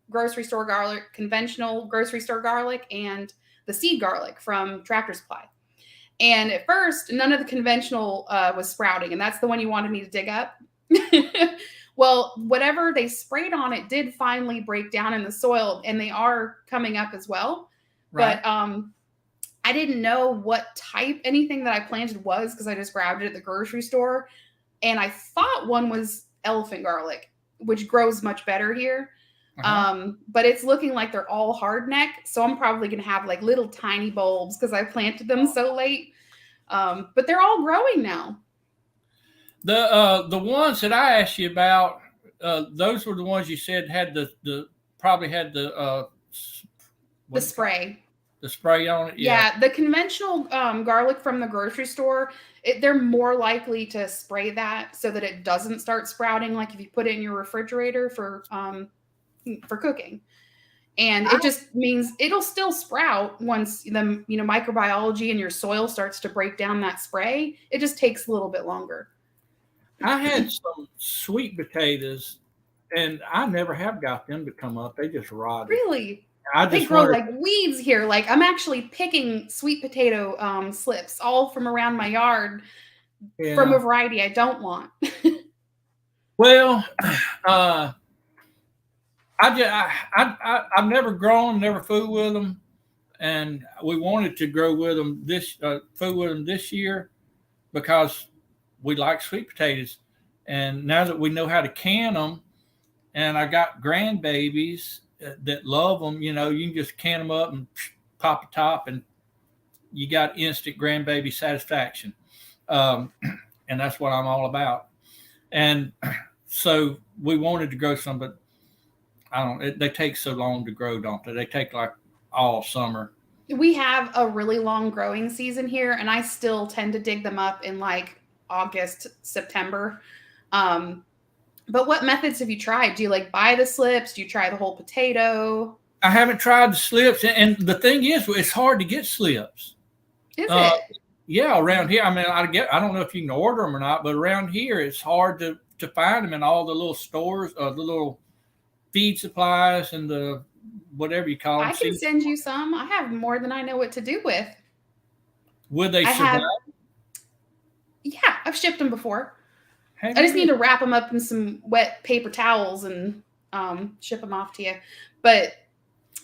grocery store garlic, conventional grocery store garlic, and the seed garlic from Tractor Supply. And at first, none of the conventional was sprouting, and that's the one you wanted me to dig up. Well, whatever they sprayed on it did finally break down in the soil, and they are coming up as well. Right. But I didn't know what type anything that I planted was because I just grabbed it at the grocery store. And I thought one was elephant garlic, which grows much better here. But it's looking like they're all hardneck. So I'm probably going to have like little tiny bulbs because I planted them so late. But they're all growing now. The ones that I asked you about, those were the ones you said had the probably had the spray. The spray on it. Yeah, the conventional garlic from the grocery store, they're more likely to spray that so that it doesn't start sprouting. Like if you put it in your refrigerator for cooking, and it just means it'll still sprout once the microbiology in your soil starts to break down that spray. It just takes a little bit longer. I had some sweet potatoes, and I never have got them to come up. They just rotted. Really? They grow like weeds here. Like I'm actually picking sweet potato slips all from around my yard from a variety I don't want. Well, I've never grown, never fooled with them, and we wanted to grow with them fool with them this year because we like sweet potatoes, and now that we know how to can them, and I got grandbabies that love them, you can just can them up and pop a top, and you got instant grandbaby satisfaction, and that's what I'm all about. And so we wanted to grow some, but they take so long to grow, don't they? They take like all summer. We have a really long growing season here, and I still tend to dig them up in like August, September. But what methods have you tried? Do you like buy the slips? Do you try the whole potato? I haven't tried the slips, and the thing is, it's hard to get slips. Is it? Yeah, around here. I mean, I don't know if you can order them or not, but around here it's hard to find them in all the little stores, the little feed supplies and the whatever you call them. I can send you some. I have more than I know what to do with. Would they survive? Yeah, I've shipped them before. I just need to wrap them up in some wet paper towels and ship them off to you. But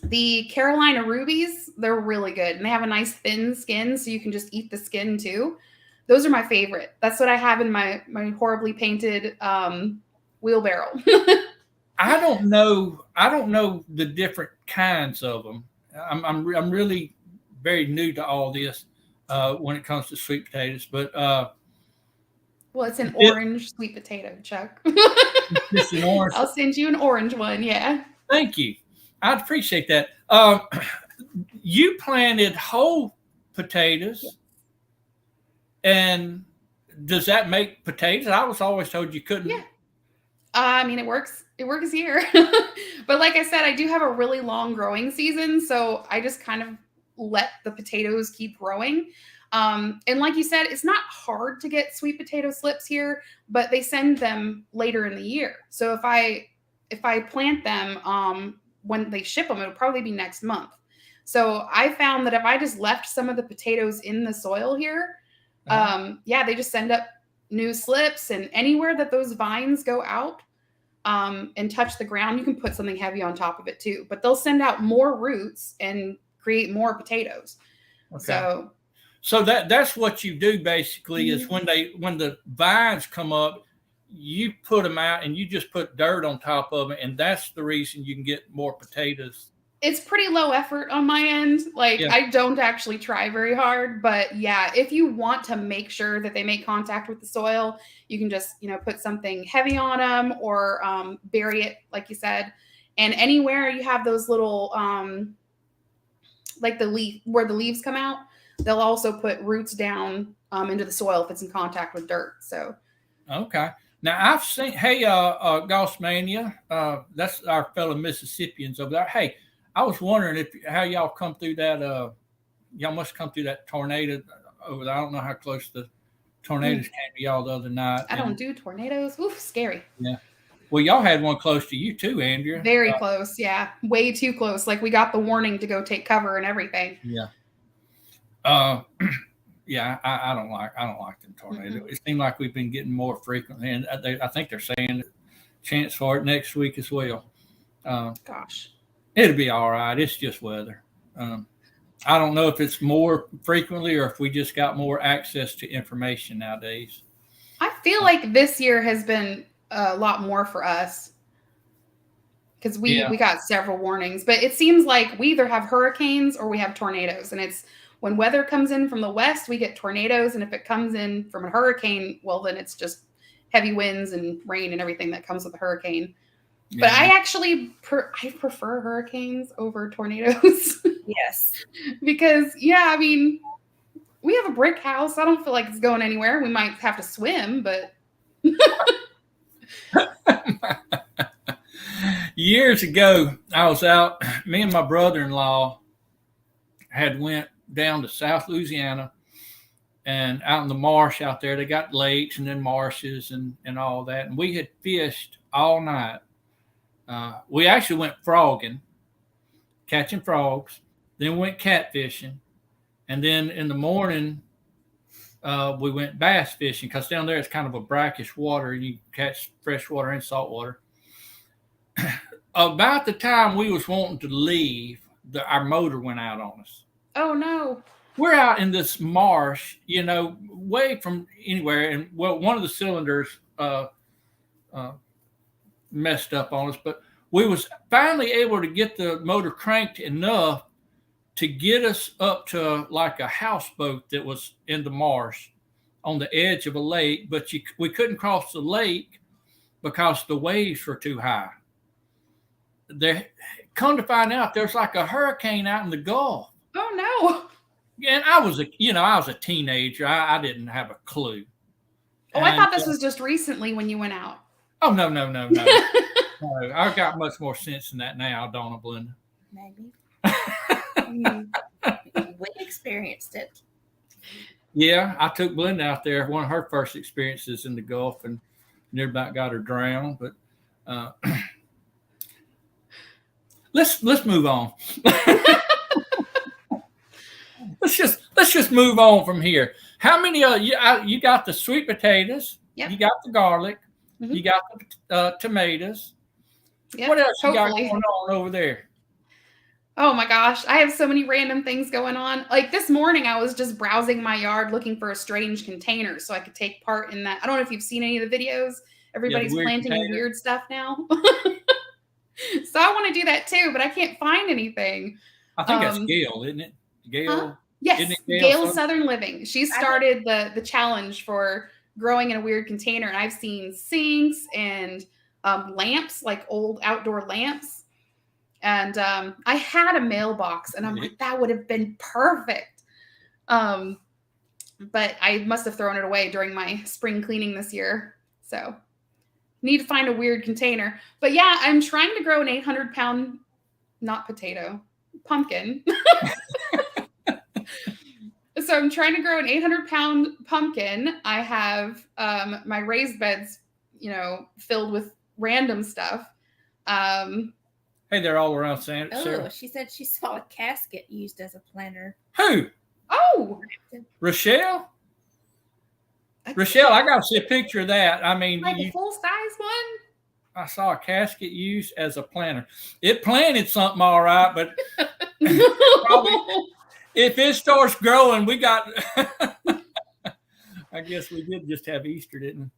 the Carolina rubies, they're really good. And they have a nice thin skin, so you can just eat the skin too. Those are my favorite. That's what I have in my horribly painted wheelbarrow. I don't know the different kinds of them. I'm really very new to all this when it comes to sweet potatoes, but well, it's an orange sweet potato, Chuck. Just an orange. I'll send you an orange one. Yeah. Thank you. I'd appreciate that. You planted whole potatoes, and does that make potatoes? I was always told you couldn't. Yeah. I mean, it works. It works here. But like I said, I do have a really long growing season, so I just kind of let the potatoes keep growing. And like you said, it's not hard to get sweet potato slips here, but they send them later in the year. So if I plant them when they ship them, it'll probably be next month. So I found that if I just left some of the potatoes in the soil here, they just send up new slips, and anywhere that those vines go out and touch the ground, you can put something heavy on top of it too. But they'll send out more roots and create more potatoes. Okay. So that's what you do basically is when the vines come up, you put them out and you just put dirt on top of it, and that's the reason you can get more potatoes. It's pretty low effort on my end. I don't actually try very hard, but yeah, if you want to make sure that they make contact with the soil, you can just, put something heavy on them or bury it, like you said. And anywhere you have those little, like the leaf where the leaves come out, they'll also put roots down into the soil if it's in contact with dirt. So, okay. Now I've seen, hey, Gossmania, that's our fellow Mississippians over there. Hey, I was wondering how y'all come through that. Y'all must come through that tornado over there. I don't know how close the tornadoes came to y'all the other night. I don't do tornadoes. Oof, scary. Yeah. Well, y'all had one close to you too, Andrea. Very close. Yeah. Way too close. Like we got the warning to go take cover and everything. Yeah. yeah, I don't like them tornadoes. It seems like we've been getting more frequently, and I think they're saying chance for it next week as well. Gosh, it'll be all right. It's just weather. I don't know if it's more frequently or if we just got more access to information nowadays. I feel like this year has been a lot more for us because we got several warnings, but it seems like we either have hurricanes or we have tornadoes, and it's when weather comes in from the west, we get tornadoes, and if it comes in from a hurricane, well, then it's just heavy winds and rain and everything that comes with a hurricane. Yeah. But I actually I prefer hurricanes over tornadoes. Yes. Because, yeah, I mean, we have a brick house. I don't feel like it's going anywhere. We might have to swim, but... Years ago, I was out, me and my brother-in-law had went down to South Louisiana, and out in the marsh out there, they got lakes and then marshes and all that. And we had fished all night. We actually went frogging, catching frogs, then went catfishing. And then in the morning, we went bass fishing because down there it's kind of a brackish water. You catch fresh water and salt water. About the time we was wanting to leave, our motor went out on us. Oh, no. We're out in this marsh, way from anywhere. And, well, one of the cylinders messed up on us. But we was finally able to get the motor cranked enough to get us up to like a houseboat that was in the marsh on the edge of a lake. But we couldn't cross the lake because the waves were too high. Come to find out, there's like a hurricane out in the Gulf. Oh no! And I was a teenager. I didn't have a clue. Oh, I thought this was just recently when you went out. Oh no! No, I've got much more sense than that now, don't I, Belinda? Maybe. We experienced it. Yeah, I took Belinda out there. One of her first experiences in the Gulf, and near about got her drowned. But let's move on. let's just move on from here. How many you got the sweet potatoes? Yep. You got the garlic. Mm-hmm. You got the tomatoes. Yep. What else you got going on over there? Oh my gosh, I have so many random things going on. Like this morning, I was just browsing my yard looking for a strange container so I could take part in that. I don't know if you've seen any of the videos. Everybody's planting weird stuff now. So I want to do that too, but I can't find anything. I think that's Gail, isn't it? Gail? Huh? Yes, Gail Southern Living. She started the challenge for growing in a weird container, and I've seen sinks and lamps, like old outdoor lamps. And I had a mailbox, and I'm like, that would have been perfect. But I must have thrown it away during my spring cleaning this year. So need to find a weird container. But yeah, I'm trying to grow an 800-pound, not potato, pumpkin. So I'm trying to grow an 800-pound pumpkin. I have my raised beds, filled with random stuff. Hey, they're all around Sarah. Oh, she said she saw a casket used as a planter. Who? Oh, Rochelle? Rochelle, I got to see a picture of that. I mean, like a full-size one? I saw a casket used as a planter. It planted something all right, but probably, if it starts growing, we got... I guess we did just have Easter, didn't we?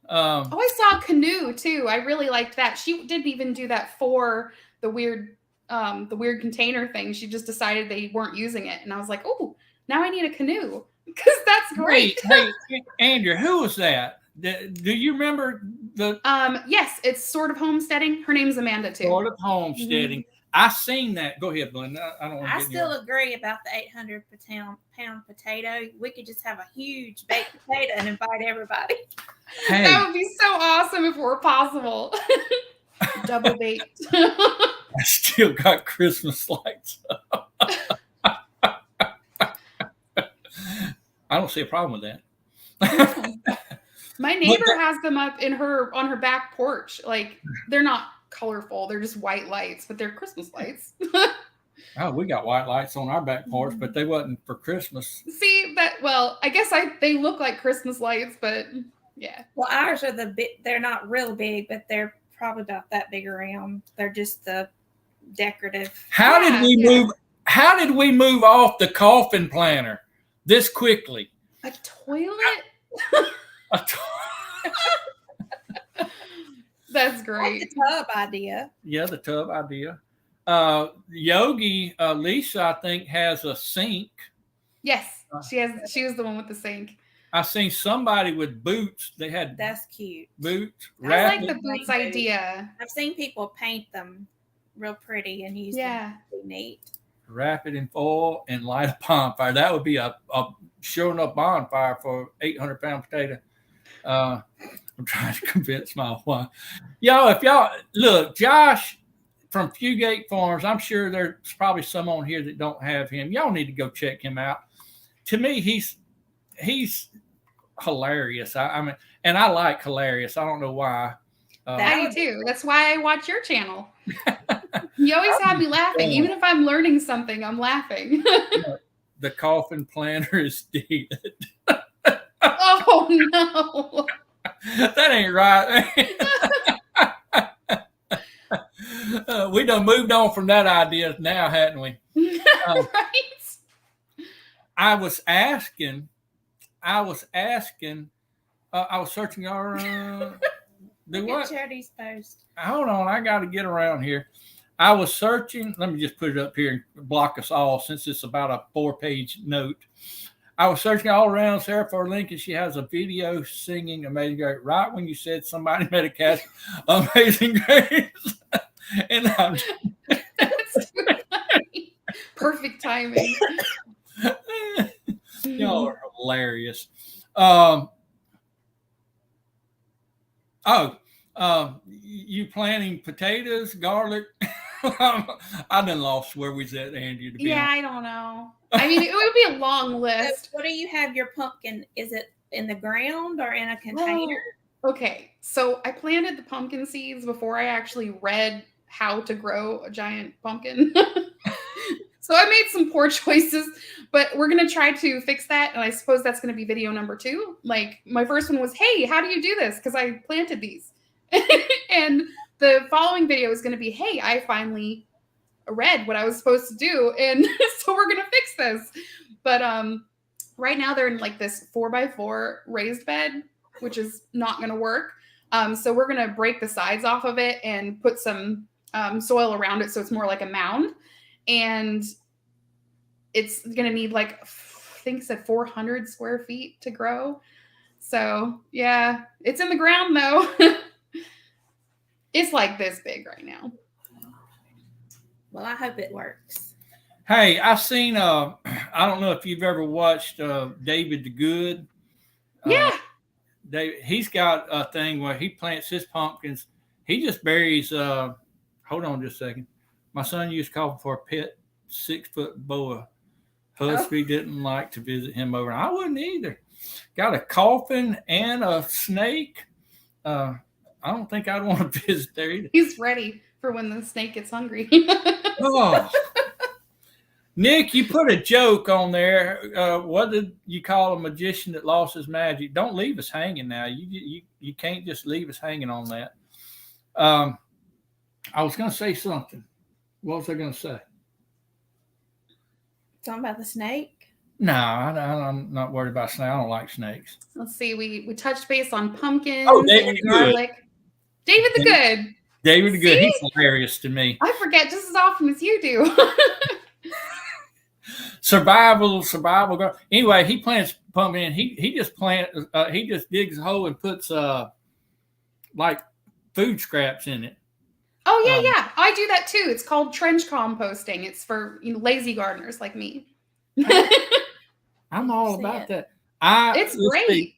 I saw a canoe too. I really liked that. She didn't even do that for the weird container thing. She just decided they weren't using it, and I was like, "Oh, now I need a canoe because that's great." Hey, Andrea, who was that? Do you remember the? Yes, it's Sort of Homesteading. Her name's Amanda too. Sort of Homesteading. Mm-hmm. I seen that. Go ahead, Belinda. I still agree about the 800-pound potato. We could just have a huge baked potato and invite everybody. Hey. That would be so awesome if it were possible. Double baked. I still got Christmas lights up. I don't see a problem with that. My neighbor has them up on her back porch. Like they're not colorful, they're just white lights, but they're Christmas lights. Oh, we got white lights on our back porch, but they wasn't for Christmas. See that? Well, I guess they look like Christmas lights, but yeah. Well, ours are they're not real big, but they're probably about that big around. They're just the decorative. How did we move? How did we move off the coffin planter this quickly? A toilet? That's great. Like the tub idea. Yeah, the tub idea. Yogi, Lisa, I think, has a sink. Yes, she was the one with the sink. I seen somebody with boots. They had That's cute. Boots. I like the boots idea. I've seen people paint them real pretty and use them. Pretty neat. Wrap it in foil and light a bonfire. That would be a sure enough bonfire for 800-pound potato. I'm trying to convince my wife. Y'all, if y'all look, Josh from Fugate Farms, I'm sure there's probably some on here that don't have him. Y'all need to go check him out. To me, he's hilarious. I mean, and I like hilarious. I don't know why. I do too. That's why I watch your channel. You always have me laughing. Even if I'm learning something, I'm laughing. The coffin planter is dead. Oh, no. That ain't right. We done moved on from that idea now, hadn't we? Right? I was searching our the what? Charity's post. Hold on, I got to get around here. I was searching. Let me just put it up here and block us all since it's about a 4-page note. I was searching all around Sarah for a link, and she has a video singing Amazing Grace. Right when you said somebody made a cast, Amazing Grace. And I'm That's too funny. Perfect timing. Y'all are hilarious. You planting potatoes, garlic? I done lost where we was at, Andrea. Yeah, I don't know. I mean, it would be a long list. So what do you have your pumpkin? Is it in the ground or in a container? Well, okay, so I planted the pumpkin seeds before I actually read how to grow a giant pumpkin. So I made some poor choices, but we're going to try to fix that. And I suppose that's going to be video number 2. Like my first one was, hey, how do you do this? Because I planted these. And the following video is going to be, hey, I finally read what I was supposed to do. And so we're going to fix this. But right now they're in like this 4x4 raised bed, which is not going to work. So we're going to break the sides off of it and put some soil around it so it's more like a mound. And it's going to need like, I think it said 400 square feet to grow. So yeah, it's in the ground though. It's like this big right now. Well, I hope it works. Hey, I've seen, I don't know if you've ever watched David the Good. Yeah. He's got a thing where he plants his pumpkins. He just buries, hold on just a second. My son used to call for a pet 6-foot boa. Husby didn't like to visit him over. I wouldn't either. Got a coffin and a snake. I don't think I'd want to visit there either. He's ready for when the snake gets hungry. Oh. Nick, you put a joke on there. What did you call a magician that lost his magic? Don't leave us hanging now. You can't just leave us hanging on that. I was going to say something. What was I going to say? Something about the snake? No, I'm not worried about snakes. I don't like snakes. Let's see. We touched base on pumpkins David and garlic. David the Good. David the Good. He's hilarious to me. I forget just as often as you do. Survival. Anyway, he plants pumpkin. He just digs a hole and puts like food scraps in it. Oh yeah. I do that too. It's called trench composting. It's for lazy gardeners like me. I'm all about that. It's great.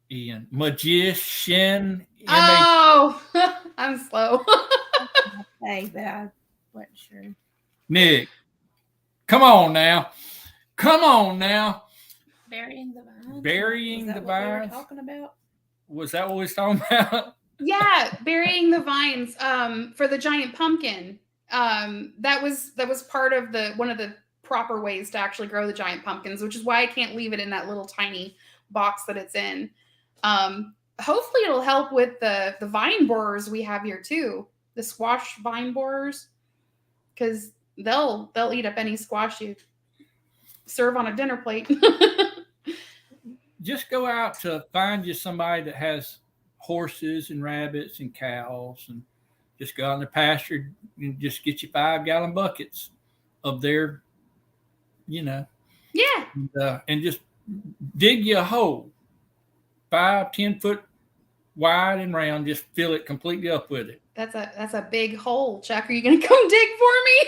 Ian, magician. Oh, I'm slow. Hey, but I wasn't sure. Nick, come on now. Burying the vine. Burying the vine. Talking about? Was that what we was talking about? Yeah, burying the vines for the giant pumpkin. That was part of one of the proper ways to actually grow the giant pumpkins, which is why I can't leave it in that little tiny box that it's in. Hopefully it'll help with the vine borers we have here too, the squash vine borers, because they'll eat up any squash you serve on a dinner plate. Just go out to find you somebody that has horses and rabbits and cows, and just go out in the pasture and just get you 5-gallon buckets of their, Yeah. and just dig you a hole 5-10 foot wide and round. Just fill it completely up with it. That's a big hole, Chuck. Are you gonna come dig for me?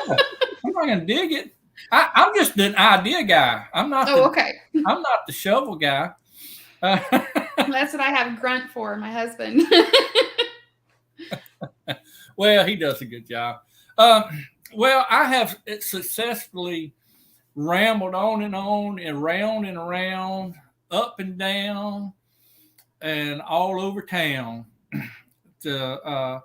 No, I'm not gonna dig it. I'm just an idea guy. I'm not. Okay. I'm not the shovel guy. That's what I have Grunt for, my husband. Well, he does a good job. Well, I have successfully rambled on and around, up and down, and all over town to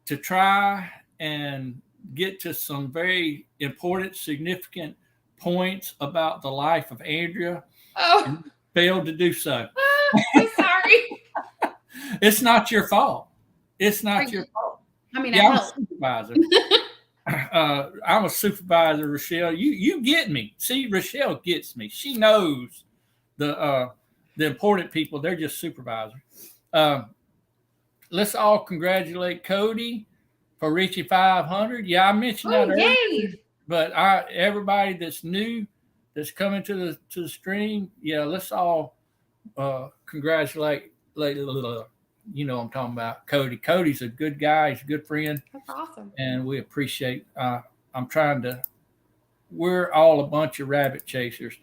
try and get to some very important, significant points about the life of Andrea. Oh, And failed to do so. I'm sorry. It's not your fault. It's not your fault. I mean, Yeah, I I'm a help. supervisor. I'm a supervisor, Rochelle. You get me. See, Rochelle gets me. She knows the important people. They're just supervisors. Let's all congratulate Cody for reaching 500. Yeah, I mentioned that earlier. Yay. But everybody that's new, that's coming to the stream, yeah, let's all congratulate. You know what I'm talking about, Cody. Cody's a good guy. He's a good friend. That's awesome. And we appreciate. We're all a bunch of rabbit chasers.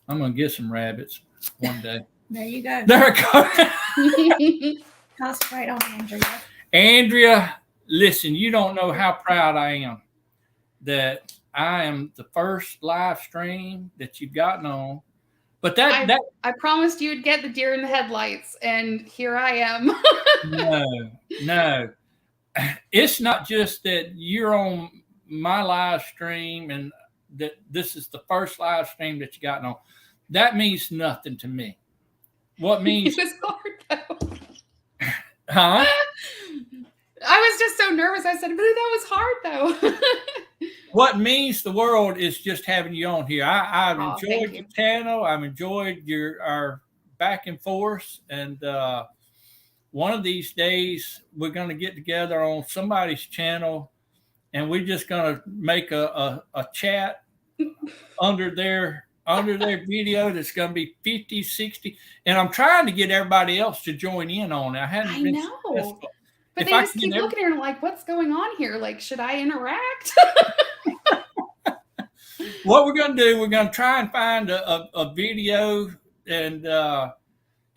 I'm gonna get some rabbits one day. There you go. There it goes. Concentrate on Andrea. Andrea, listen, you don't know how proud I am that I am the first live stream that you've gotten on. But I promised you would get the deer in the headlights, and here I am. No. It's not just that you're on my live stream and that this is the first live stream that you got on. That means nothing to me. What means It was hard though. Huh? I was just so nervous. I said, but that was hard though. What means the world is just having you on here. I've enjoyed your channel. I've enjoyed our back and forth. And one of these days, we're going to get together on somebody's channel, and we're just going to make a chat under their video that's going to be 50, 60. And I'm trying to get everybody else to join in on it. I know. Successful. But they just keep looking at her like, what's going on here? Like, should I interact? What we're going to do, we're going to try and find a video, and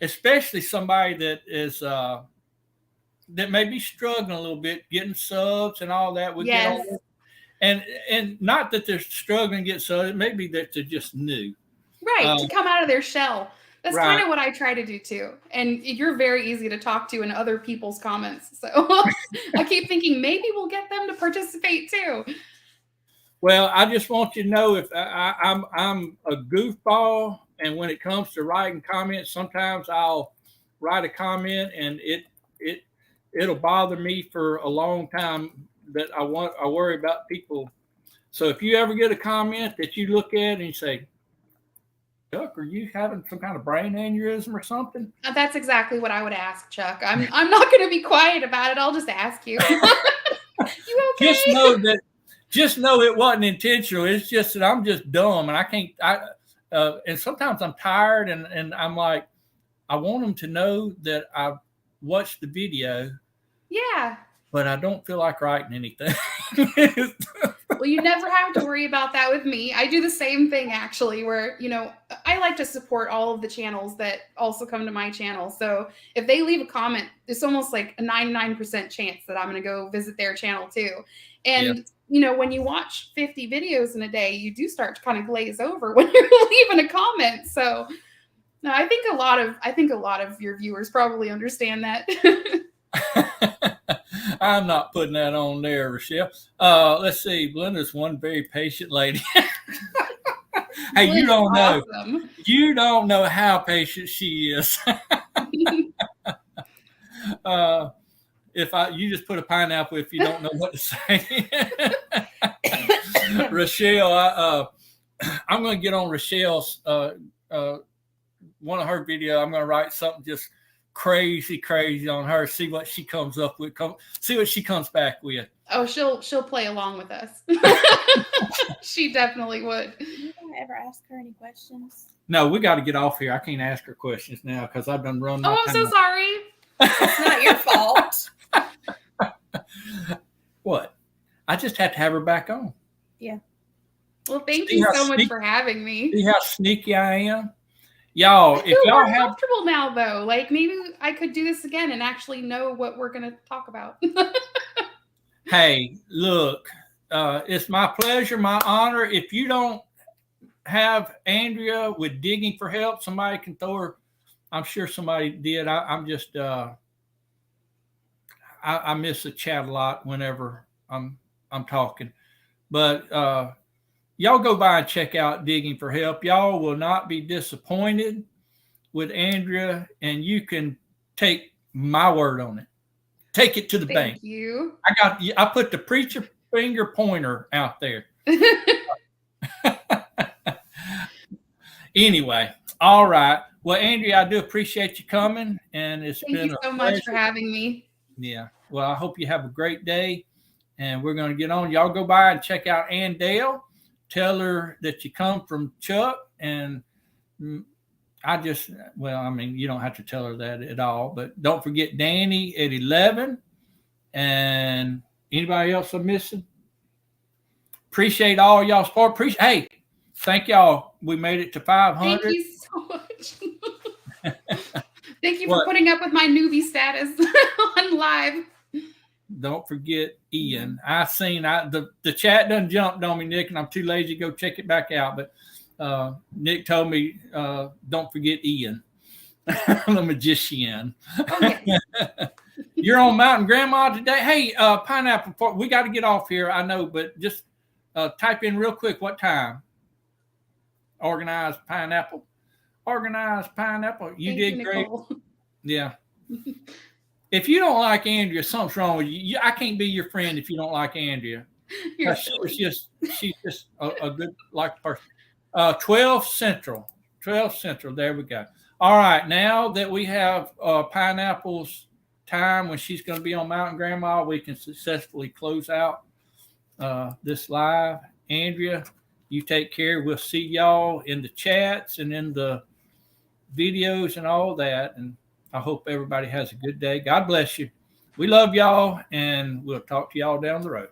especially somebody that is that may be struggling a little bit, getting subs and all that. We yes. get on, and not that they're struggling to get subs. It may be that they're just new. Right, to come out of their shell. That's right. kind of what I try to do too. And you're very easy to talk to in other people's comments. So I keep thinking maybe we'll get them to participate too. Well, I just want you to know if I'm a goofball, and when it comes to writing comments, sometimes I'll write a comment and it'll bother me for a long time that I worry about people. So if you ever get a comment that you look at and you say, Chuck, are you having some kind of brain aneurysm or something? That's exactly what I would ask, Chuck. I'm not going to be quiet about it. I'll just ask you. You okay? Just know it wasn't intentional. It's just that I'm just dumb and I can't. And sometimes I'm tired and I'm like, I want them to know that I watched the video. Yeah. But I don't feel like writing anything. Well, you never have to worry about that with me. I do the same thing actually, where, I like to support all of the channels that also come to my channel. So if they leave a comment, it's almost like a 99% chance that I'm going to go visit their channel too. And, when you watch 50 videos in a day, you do start to kind of glaze over when you're leaving a comment. So No, I think a lot of your viewers probably understand that. I'm not putting that on there, Rochelle. Let's see. Belinda's one very patient lady. Hey, you don't know. Awesome. You don't know how patient she is. You just put a pineapple if you don't know what to say. Rochelle, I'm going to get on Rochelle's one of her videos. I'm going to write something just crazy on her. See what she comes up with. See what she comes back with. Oh, she'll play along with us. She definitely would. Did you ever ask her any questions? No, we got to get off here. I can't ask her questions now because I've done run. Oh, I'm so sorry. It's not your fault. What? I just have to have her back on. Yeah. Well, thank you so much for having me. See how sneaky I am? Y'all, if y'all have comfortable now though, like maybe I could do this again and actually know what we're going to talk about. Hey, look, it's my pleasure, my honor. If you don't have Andrea with digging for help, somebody can throw her. I'm sure somebody did. I'm just, I miss the chat a lot whenever I'm talking. But y'all go by and check out Digging for Help. Y'all will not be disappointed with Andrea, and you can take my word on it. Take it to the bank. Thank you. I put the preacher finger pointer out there. Anyway, all right. Well, Andrea, I do appreciate you coming, and it's been Thank you so much for having me. Yeah. Well, I hope you have a great day, and we're going to get on. Y'all go by and check out Andale. Tell her that you come from Chuck, and you don't have to tell her that at all, but don't forget Danny at 11, and anybody else I'm missing. Appreciate all y'all support. Hey, thank y'all. We made it to 500. Thank you so much. Thank you for putting up with my newbie status on live. Don't forget Ian. I seen the chat done jumped on me, Nick, and I'm too lazy to go check it back out. But Nick told me don't forget Ian, the magician. Okay. You're on Mountain Grandma today. Hey, Pineapple, we got to get off here. I know, but just type in real quick what time. Organized Pineapple. You did great. Yeah. If you don't like Andrea, something's wrong with you. I can't be your friend if you don't like Andrea. She's just a good person. 12 Central. There we go. All right. Now that we have Pineapple's time when she's going to be on Mountain Grandma, we can successfully close out this live. Andrea, you take care. We'll see y'all in the chats and in the videos and all that. And I hope everybody has a good day. God bless you. We love y'all, and we'll talk to y'all down the road.